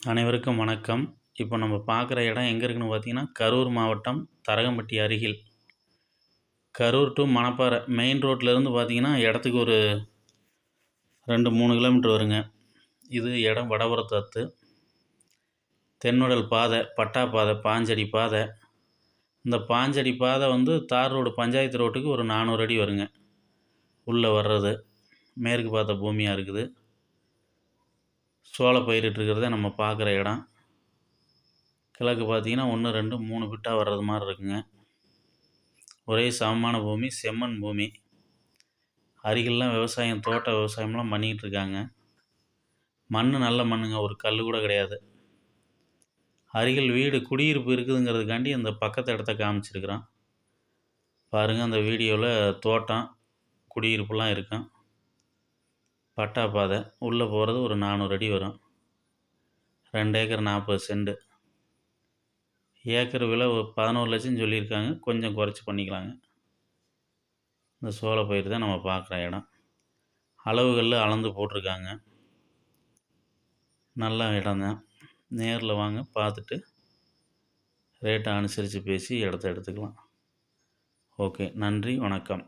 அனைவருக்கும் வணக்கம். இப்போ நம்ம பார்க்குற இடம் எங்கே இருக்குன்னு பார்த்தீங்கன்னா, கரூர் மாவட்டம் தரகம்பட்டி அருகில். கரூர் டூ மணப்பாறை மெயின் ரோட்லேருந்து பார்த்தீங்கன்னா, இடத்துக்கு ஒரு 2, 3 கிலோமீட்டர் வருங்க. இது இடம் வடபுறத்தத்து. தென்னுடல் பாதை, பட்டா பாதை, பாஞ்சடி பாதை. இந்த பாஞ்சடி பாதை வந்து தார் ரோடு பஞ்சாயத்து ரோட்டுக்கு ஒரு 400 அடி வருங்க. உள்ளே வர்றது மேற்கு பார்த்த பூமியாக இருக்குது. சோள பயிரிட்டுருக்கிறத நம்ம பார்க்குற இடம். கிழக்கு பார்த்தீங்கன்னா 1, 2, 3 பிட்டா வர்றது மாதிரி இருக்குங்க. ஒரே சமமான பூமி, செம்மண் பூமி. அருகில்லாம் விவசாயம், தோட்ட விவசாயம்லாம் பண்ணிகிட்ருக்காங்க. மண் நல்ல மண்ணுங்க, ஒரு கல் கூட கிடையாது. அருகில் வீடு குடியிருப்பு இருக்குதுங்கிறதுக்காண்டி அந்த பக்கத்து இடத்த காமிச்சிருக்கிறோம். பாருங்கள், அந்த வீடியோவில் தோட்டம் குடியிருப்புலாம் இருக்கும். பட்டா பாதை உள்ளே போகிறது ஒரு 400 அடி வரும். 2 ஏக்கர் 40 சென்ட். ஏக்கர் விலை 11 லட்சம் சொல்லியிருக்காங்க. கொஞ்சம் குறைச்சி பண்ணிக்கலாங்க. இந்த சோள பயிர் தான் நம்ம பார்க்குற இடம். அளவுகளில் அளந்து போட்டிருக்காங்க. நல்ல இடம் தான். நேரில் வாங்க, பார்த்துட்டு ரேட்டை அனுசரித்து பேசி இடத்த எடுத்துக்கலாம். ஓகே, நன்றி, வணக்கம்.